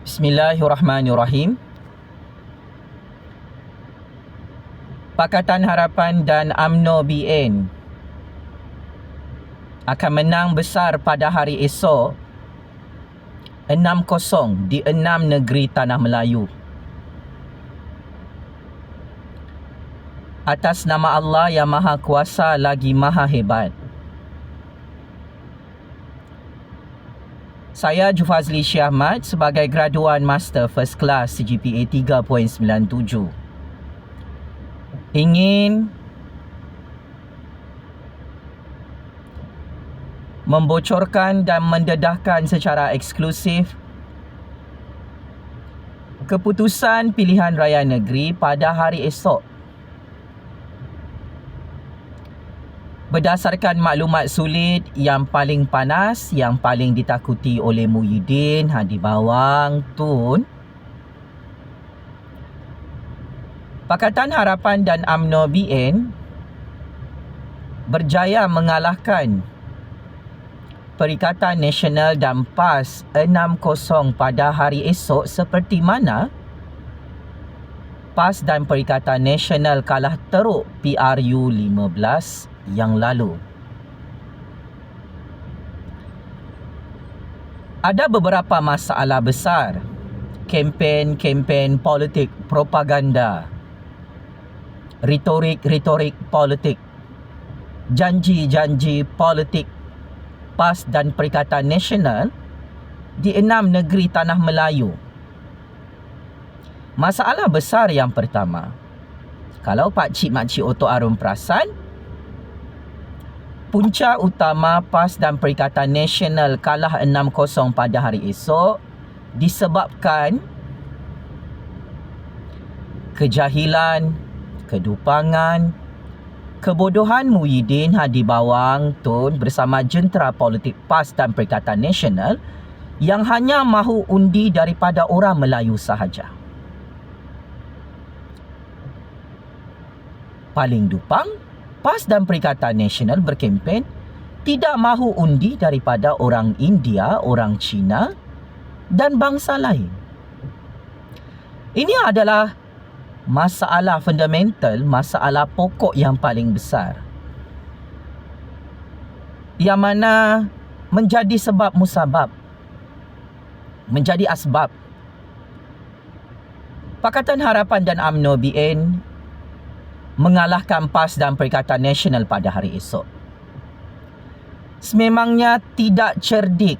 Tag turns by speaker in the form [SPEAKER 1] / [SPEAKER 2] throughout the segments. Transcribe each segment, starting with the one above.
[SPEAKER 1] Bismillahirrahmanirrahim. Pakatan Harapan dan UMNO BN akan menang besar pada hari esok 6-0 di 6 negeri Tanah Melayu. Atas nama Allah yang Maha Kuasa lagi Maha Hebat. Saya Jufazli Syah Ahmad sebagai graduan Master First Class CGPA 3.97 ingin membocorkan dan mendedahkan secara eksklusif keputusan pilihan raya negeri pada hari esok. Berdasarkan maklumat sulit yang paling panas, yang paling ditakuti oleh Muhyiddin, Hadi Bawang, Tun, Pakatan Harapan dan UMNO BN berjaya mengalahkan Perikatan Nasional dan PAS 6-0 pada hari esok, seperti mana PAS dan Perikatan Nasional kalah teruk PRU 15 yang lalu. Ada beberapa masalah besar. Kempen politik propaganda, retorik politik, janji politik PAS dan Perikatan Nasional di 6 negeri Tanah Melayu. Masalah besar yang pertama, kalau pakcik-makcik otok arum perasan, punca utama PAS dan Perikatan Nasional kalah 6-0 pada hari esok disebabkan kejahilan, kedupangan, kebodohan Muhyiddin, Hadi Bawang, Tun bersama jentera politik PAS dan Perikatan Nasional yang hanya mahu undi daripada orang Melayu sahaja. Paling dupang, PAS dan Perikatan Nasional berkempen tidak mahu undi daripada orang India, orang Cina dan bangsa lain. Ini adalah masalah fundamental, masalah pokok yang paling besar, yang mana menjadi sebab musabab, menjadi asbab Pakatan Harapan dan UMNO BN mengalahkan PAS dan Perikatan Nasional pada hari esok. Sememangnya tidak cerdik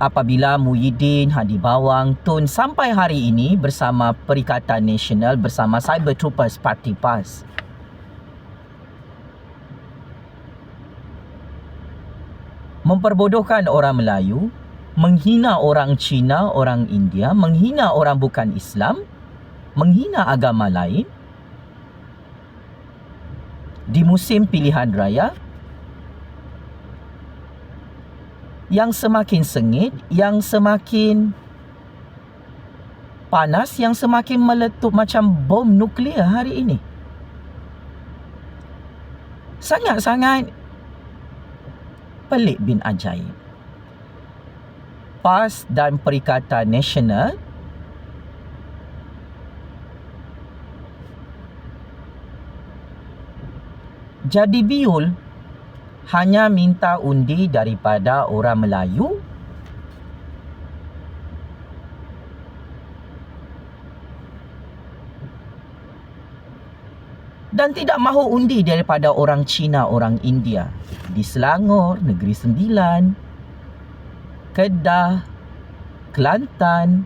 [SPEAKER 1] apabila Muhyiddin, Hadi Bawang, Tun sampai hari ini bersama Perikatan Nasional, bersama Cyber Troopers Parti PAS memperbodohkan orang Melayu, menghina orang Cina, orang India, menghina orang bukan Islam, menghina agama lain di musim pilihan raya yang semakin sengit, yang semakin panas, yang semakin meletup macam bom nuklear hari ini. Sangat-sangat pelik bin ajaib. PAS dan Perikatan Nasional jadi biul hanya minta undi daripada orang Melayu dan tidak mahu undi daripada orang Cina, orang India di Selangor, Negeri Sembilan, Kedah, Kelantan,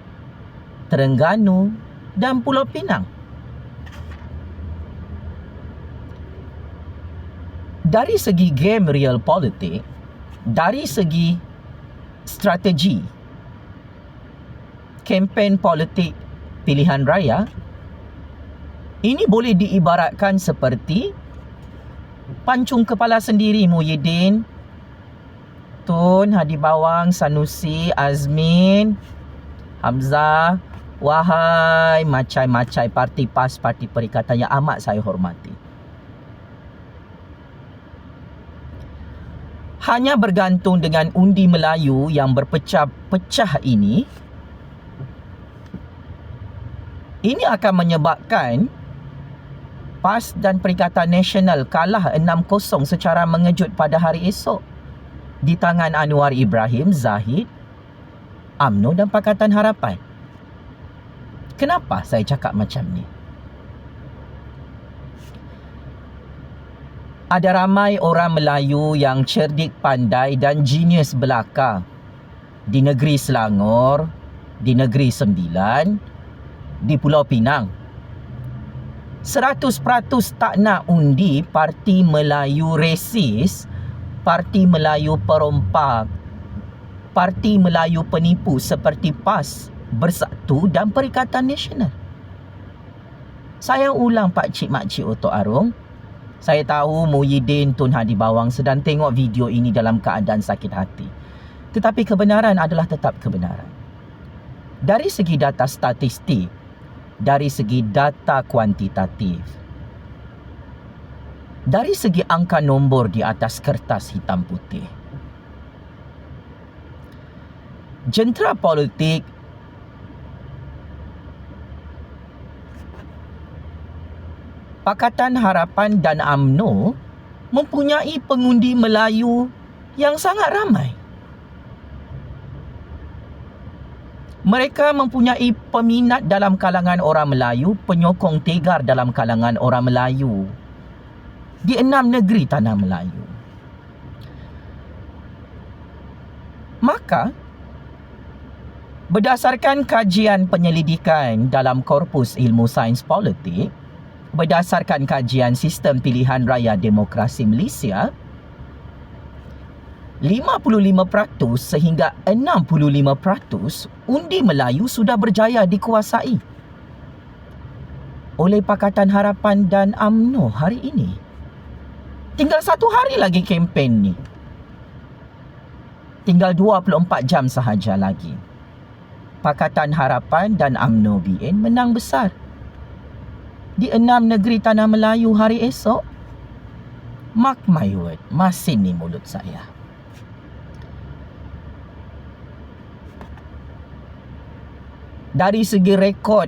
[SPEAKER 1] Terengganu dan Pulau Pinang. Dari segi game real politik, dari segi strategi kempen politik pilihan raya, ini boleh diibaratkan seperti pancung kepala sendiri Muhyiddin, Tun, Hadi Bawang, Sanusi, Azmin, Hamzah. Wahai macai-macai parti PAS, parti Perikatan yang amat saya hormati. hanya bergantung dengan undi Melayu yang berpecah-pecah ini akan menyebabkan PAS dan Perikatan Nasional kalah 6-0 secara mengejut pada hari esok di tangan Anwar Ibrahim, Zahid, UMNO dan Pakatan Harapan. Kenapa saya cakap macam ni? Ada ramai orang Melayu yang cerdik, pandai dan genius belaka di negeri Selangor, di negeri Sembilan, di Pulau Pinang. 100% tak nak undi Parti Melayu resis, Parti Melayu perompak, Parti Melayu penipu seperti PAS, Bersatu dan Perikatan Nasional. Saya ulang Pak Cik Mak Cik Otok Arung, saya tahu Muhyiddin Tun Hadi Bawang sedang tengok video ini dalam keadaan sakit hati. Tetapi kebenaran adalah tetap kebenaran. Dari segi data statistik, dari segi data kuantitatif, dari segi angka nombor di atas kertas hitam putih, jentera politik Pakatan Harapan dan UMNO mempunyai pengundi Melayu yang sangat ramai. Mereka mempunyai peminat dalam kalangan orang Melayu, penyokong tegar dalam kalangan orang Melayu di 6 negeri tanah Melayu. Maka, berdasarkan kajian penyelidikan dalam Korpus Ilmu Sains Politik, berdasarkan kajian Sistem Pilihan Raya Demokrasi Malaysia, 55% sehingga 65% undi Melayu sudah berjaya dikuasai oleh Pakatan Harapan dan UMNO hari ini. Tinggal 1 hari lagi kempen ni. Tinggal 24 jam sahaja lagi. Pakatan Harapan dan UMNO BN menang besar di 6 negeri tanah Melayu hari esok. Mark my word, masin ni mulut saya. Dari segi rekod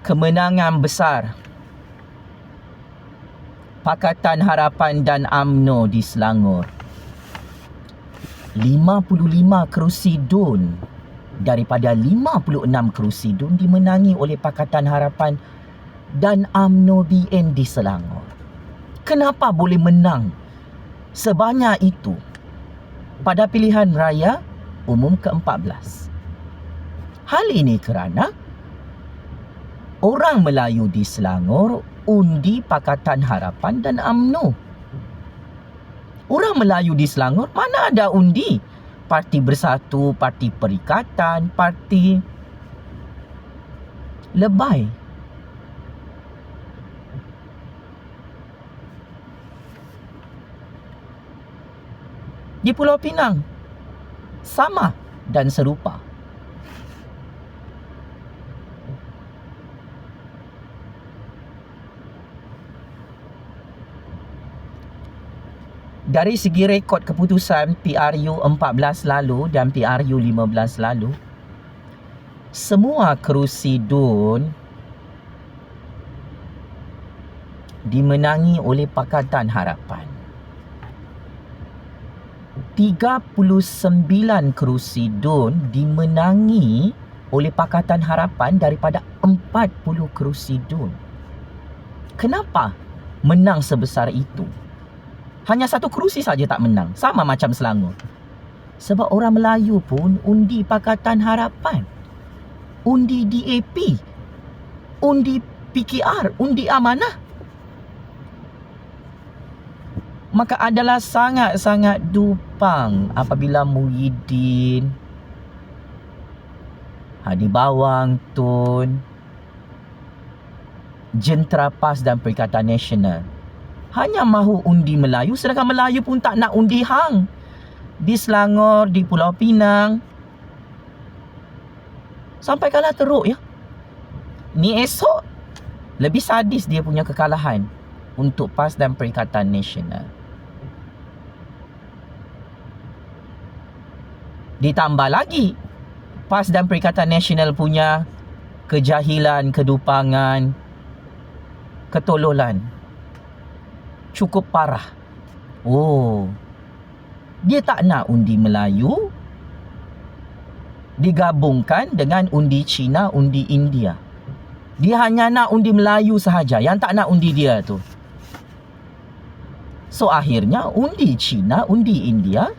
[SPEAKER 1] kemenangan besar Pakatan Harapan dan UMNO di Selangor, 55 kerusi DUN daripada 56 kerusi DUN dimenangi oleh Pakatan Harapan dan UMNO BN di Selangor. Kenapa boleh menang sebanyak itu pada pilihan raya umum ke-14? Hal ini kerana orang Melayu di Selangor undi Pakatan Harapan dan UMNO. Orang Melayu di Selangor mana ada undi Parti Bersatu, Parti Perikatan, Parti Lebay. Di Pulau Pinang sama dan serupa. Dari segi rekod keputusan PRU 14 lalu dan PRU 15 lalu, semua kerusi DUN dimenangi oleh Pakatan Harapan. 39 kerusi DUN dimenangi oleh Pakatan Harapan daripada 40 kerusi DUN. Kenapa menang sebesar itu? Hanya 1 kerusi saja tak menang. Sama macam Selangor. Sebab orang Melayu pun undi Pakatan Harapan, undi DAP, undi PKR, undi Amanah. Maka adalah sangat-sangat dupang apabila Muhyiddin, Hadi Bawang Tun, jentera PAS dan Perikatan Nasional hanya mahu undi Melayu, sedangkan Melayu pun tak nak undi hang. Di Selangor, di Pulau Pinang, sampai kalah teruk ya. Ni esok lebih sadis dia punya kekalahan untuk PAS dan Perikatan Nasional. Ditambah lagi PAS dan Perikatan Nasional punya kejahilan, kedupangan, ketololan cukup parah. Oh, dia tak nak undi Melayu digabungkan dengan undi Cina, undi India. Dia hanya nak undi Melayu sahaja, yang tak nak undi dia tu. So akhirnya undi Cina, undi India,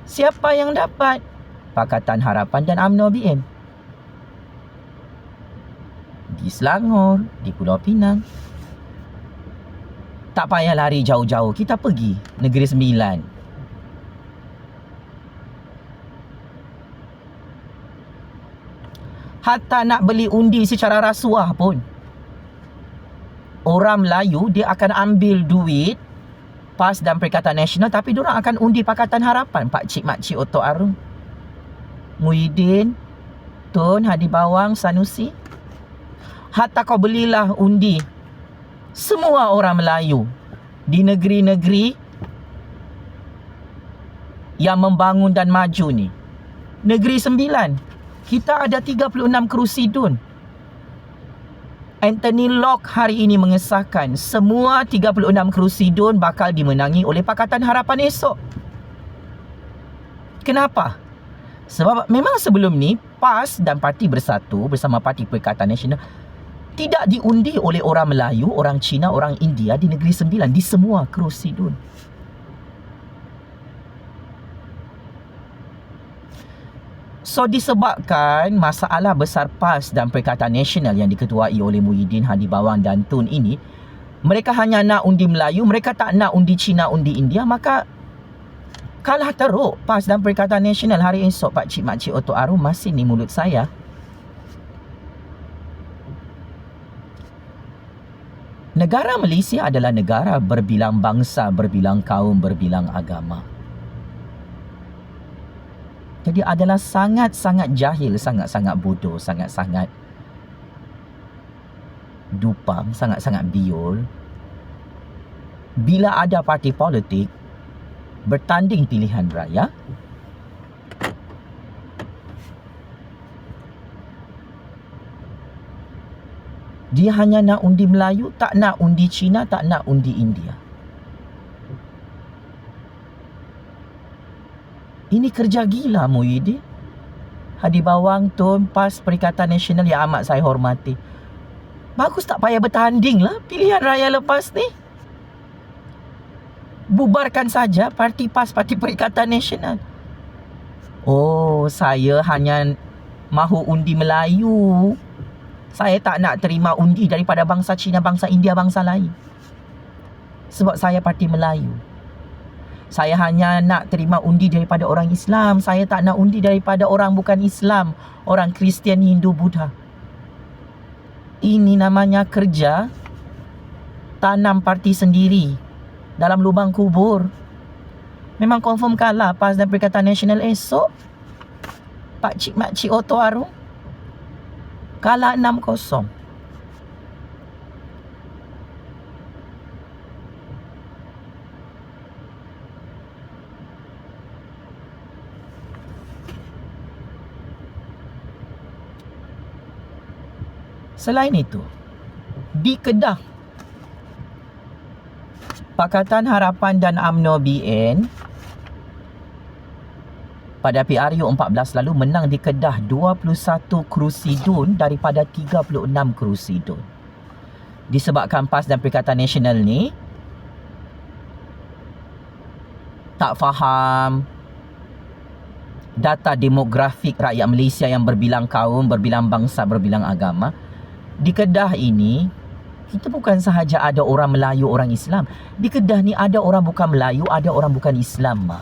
[SPEAKER 1] siapa yang dapat? Pakatan Harapan dan UMNO BN. Di Selangor, di Pulau Pinang. Tak payah lari jauh-jauh, kita pergi Negeri Sembilan. Hatta nak beli undi secara rasuah pun, orang Melayu dia akan ambil duit PAS dan Perikatan Nasional, tapi diorang akan undi Pakatan Harapan. Pakcik Makcik Oto Arum, Muhyiddin, Tun Hadi Bawang, Sanusi. Hatta kau belilah undi semua orang Melayu di negeri-negeri yang membangun dan maju ni. Negeri Sembilan, kita ada 36 kerusi DUN. Anthony Locke hari ini mengesahkan semua 36 kerusi DUN bakal dimenangi oleh Pakatan Harapan esok. Kenapa? Sebab memang sebelum ni PAS dan Parti Bersatu bersama Parti Perikatan Nasional tidak diundi oleh orang Melayu, orang Cina, orang India di Negeri Sembilan, di semua kerusi DUN. So disebabkan masalah besar PAS dan Perikatan Nasional yang diketuai oleh Muhyiddin, Hadi Bawang dan Tun ini, mereka hanya nak undi Melayu, mereka tak nak undi Cina, undi India, maka kalah teruk PAS dan Perikatan Nasional hari esok. Pakcik Makcik Oto Arum masih ni mulut saya. Negara Malaysia adalah negara berbilang bangsa, berbilang kaum, berbilang agama. Jadi adalah sangat-sangat jahil, sangat-sangat bodoh, sangat-sangat dupang, sangat-sangat biol bila ada parti politik bertanding pilihan raya dia hanya nak undi Melayu, tak nak undi Cina, tak nak undi India. Ini kerja gila Muhyiddin, Hadi Bawang, Tun, PAS, Perikatan Nasional yang amat saya hormati. Bagus tak payah bertanding lah pilihan raya lepas ni. Bubarkan saja parti PAS, Parti Perikatan Nasional. Oh, saya hanya mahu undi Melayu. Saya tak nak terima undi daripada bangsa Cina, bangsa India, bangsa lain. Sebab saya parti Melayu. Saya hanya nak terima undi daripada orang Islam. Saya tak nak undi daripada orang bukan Islam, orang Kristian, Hindu, Buddha. Ini namanya kerja tanam parti sendiri dalam lubang kubur. Memang confirm kalah PAS dan Perikatan Nasional esok. Pakcik Makcik Oto Arum kalah 6-0. Selain itu, di Kedah, Pakatan Harapan dan UMNO BN pada PRU 14 lalu menang di Kedah 21 kerusi DUN daripada 36 kerusi DUN. Disebabkan PAS dan Perikatan Nasional ni tak faham data demografik rakyat Malaysia yang berbilang kaum, berbilang bangsa, berbilang agama. Di Kedah ini, kita bukan sahaja ada orang Melayu, orang Islam. Di Kedah ni ada orang bukan Melayu, ada orang bukan Islam.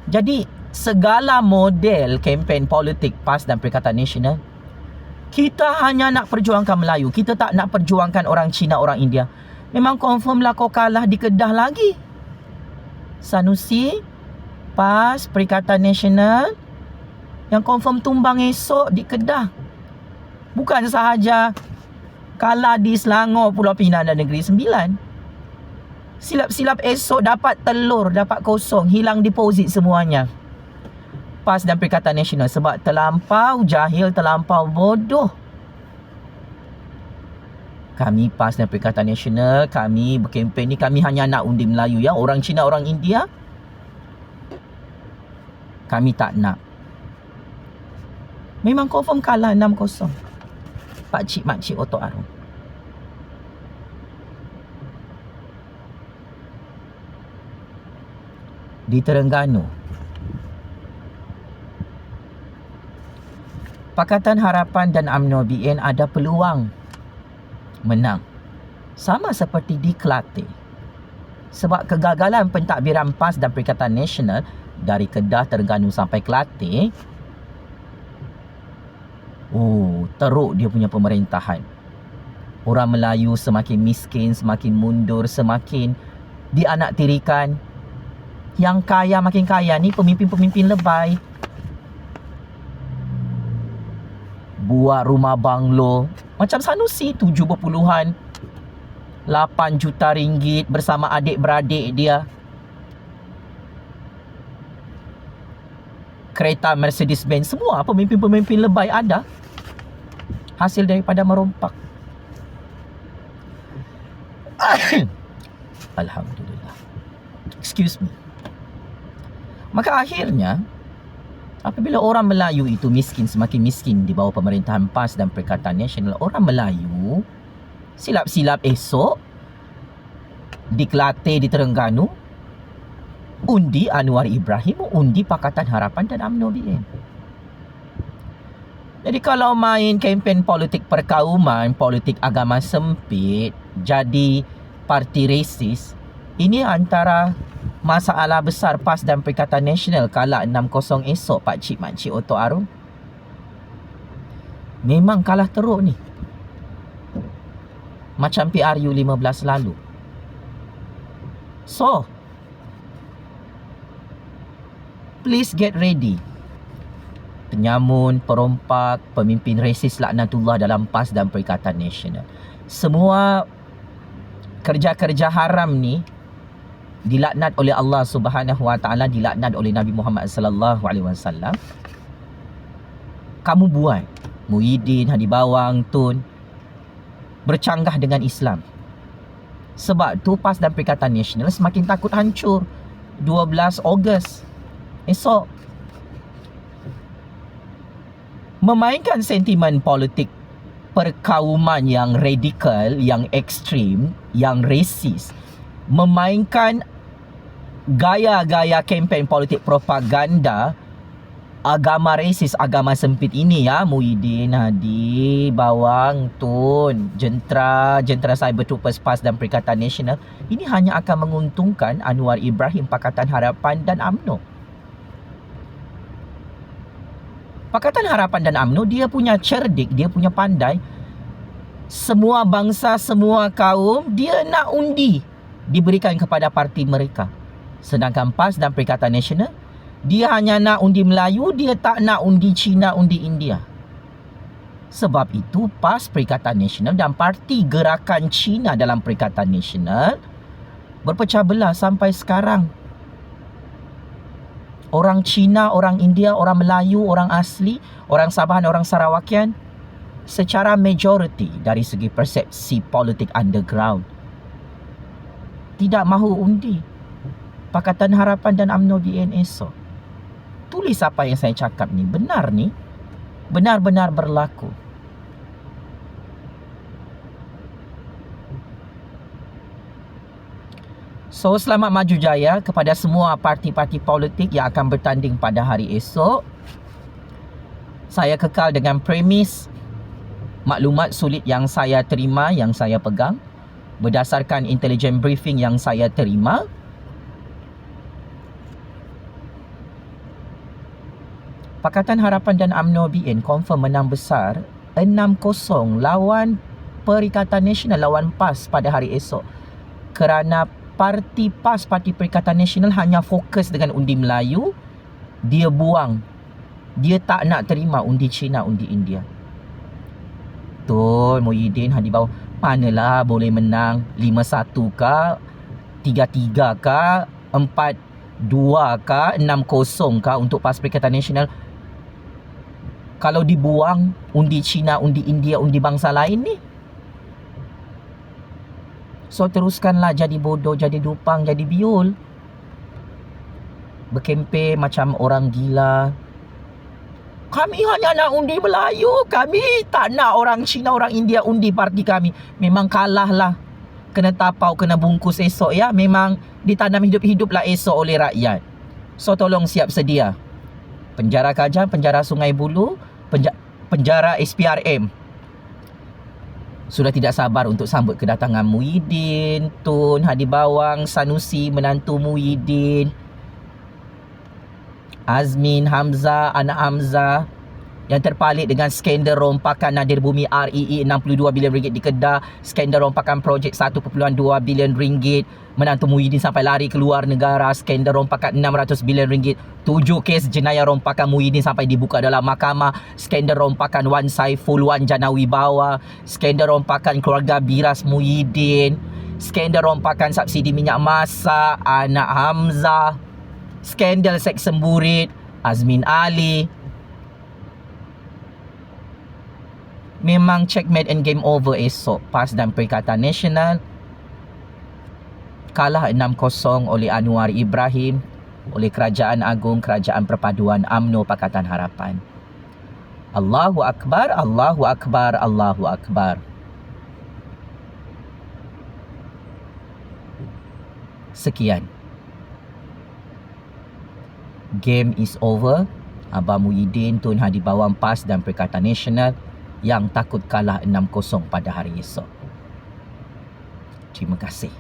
[SPEAKER 1] Jadi, segala model kempen politik PAS dan Perikatan Nasional, kita hanya nak perjuangkan Melayu. Kita tak nak perjuangkan orang Cina, orang India. Memang confirm lah kau kalah di Kedah lagi. Sanusi, PAS, Perikatan Nasional, yang confirm tumbang esok di Kedah. Bukan sahaja kalah di Selangor, Pulau Pinang dan Negeri Sembilan. Silap-silap esok dapat telur, dapat kosong, hilang deposit semuanya. PAS dan Perikatan Nasional sebab terlampau jahil, terlampau bodoh. Kami PAS dan Perikatan Nasional, kami berkempen ni, kami hanya nak undi Melayu ya. Orang Cina, orang India, kami tak nak. Memang confirm kalah 6-0. Pakcik-makcik Otok Arum. Di Terengganu, Pakatan Harapan dan UMNO BN ada peluang menang. Sama seperti di Kelate. Sebab kegagalan pentadbiran PAS dan Perikatan Nasional dari Kedah, Terengganu sampai Kelate, teruk dia punya pemerintahan. Orang Melayu semakin miskin, semakin mundur, semakin dianaktirikan. Yang kaya makin kaya ni pemimpin-pemimpin lebay. Buat rumah banglo macam Sanusi 7.8 juta ringgit bersama adik-beradik dia. Kereta Mercedes-Benz, semua pemimpin-pemimpin lebay ada. Hasil daripada merompak. Alhamdulillah. Excuse me. Maka akhirnya, apabila orang Melayu itu miskin, semakin miskin di bawah pemerintahan PAS dan Perikatan Nasional, orang Melayu silap-silap esok di Kelate, di Terengganu, undi Anwar Ibrahim, undi Pakatan Harapan dan UMNO BN. Jadi kalau main kempen politik perkauman, politik agama sempit, jadi parti resis, ini antara masalah besar PAS dan Perikatan Nasional kalah 6-0 esok pakcik-makcik Otok Arum. Memang kalah teruk ni. Macam PRU 15 lalu. So, please get ready. Penyamun, perompak, pemimpin resis laknatullah dalam PAS dan Perikatan Nasional. Semua kerja-kerja haram ni dilaknat oleh Allah Subhanahu Wa Taala, dilaknat oleh Nabi Muhammad sallallahu alaihi wasallam. Kamu buat, Muhyiddin, Hadi Bawang, Tun, bercanggah dengan Islam. Sebab tu PAS dan Perikatan Nasional semakin takut hancur. 12 Ogos esok. Memainkan sentimen politik perkauman yang radikal, yang ekstrim, yang resis, memainkan gaya-gaya kempen politik propaganda agama resis, agama sempit ini ya, Muhyiddin, Hadi, Bawang, Tun, jentera Cyber Troopers PAS dan Perikatan Nasional, ini hanya akan menguntungkan Anwar Ibrahim, Pakatan Harapan dan UMNO. Pakatan Harapan dan UMNO, dia punya cerdik, dia punya pandai. Semua bangsa, semua kaum, dia nak undi diberikan kepada parti mereka. Sedangkan PAS dan Perikatan Nasional, dia hanya nak undi Melayu, dia tak nak undi Cina, undi India. Sebab itu PAS, Perikatan Nasional dan Parti Gerakan Cina dalam Perikatan Nasional berpecah belah sampai sekarang. Orang Cina, orang India, orang Melayu, orang asli, orang Sabahan, orang Sarawakian, secara majoriti dari segi persepsi politik underground, tidak mahu undi Pakatan Harapan dan UMNO BN esok. Tulis apa yang saya cakap ni, benar ni, benar-benar berlaku. So, selamat maju jaya kepada semua parti-parti politik yang akan bertanding pada hari esok. Saya kekal dengan premis maklumat sulit yang saya terima, yang saya pegang, berdasarkan intelligent briefing yang saya terima. Pakatan Harapan dan UMNO BN confirm menang besar 6-0 lawan Perikatan Nasional, lawan PAS pada hari esok. Kerana parti PAS, Parti Perikatan Nasional, hanya fokus dengan undi Melayu. Dia buang, dia tak nak terima undi Cina, undi India. Tun, Muhyiddin, Hadi Bawang, manalah boleh menang 5-1 kah, 3-3 kah, 4-2 kah, 6-0 kah untuk PAS Perikatan Nasional. Kalau dibuang undi Cina, undi India, undi bangsa lain ni. So teruskanlah jadi bodoh, jadi dupang, jadi biul. Berkempen macam orang gila. Kami hanya nak undi Melayu. Kami tak nak orang Cina, orang India undi parti kami. Memang kalah lah. Kena tapau, kena bungkus esok ya. Memang ditanam hidup-hiduplah esok oleh rakyat. So tolong siap sedia. Penjara Kajang, penjara Sungai Buloh, penjara SPRM. Sudah tidak sabar untuk sambut kedatangan Muhyiddin, Tun Hadi Bawang, Sanusi, menantu Muhyiddin, Azmin, Hamzah, anak Hamzah, yang terpalit dengan skandal rompakan Nadir Bumi REE 62 bilion ringgit di Kedah, skandal rompakan projek 1.2 bilion ringgit, menantu Muhyiddin sampai lari ke luar negara, skandal rompakan 600 bilion ringgit, 7 kes jenayah rompakan Muhyiddin sampai dibuka dalam mahkamah, skandal rompakan Wan Saiful, Wan Janawibawa, skandal rompakan keluarga Biras Muhyiddin, skandal rompakan subsidi minyak masak anak Hamzah, skandal seks semburit Azmin Ali. Memang checkmate and game over esok PAS dan Perikatan Nasional. Kalah 6-0 oleh Anwar Ibrahim, oleh Kerajaan Agung, Kerajaan Perpaduan UMNO Pakatan Harapan. Allahu Akbar, Allahu Akbar, Allahu Akbar. Sekian. Game is over. Abang Muhyiddin, Tun Hadi Bawang, PAS dan Perikatan Nasional yang takut kalah 6-0 pada hari esok. Terima kasih.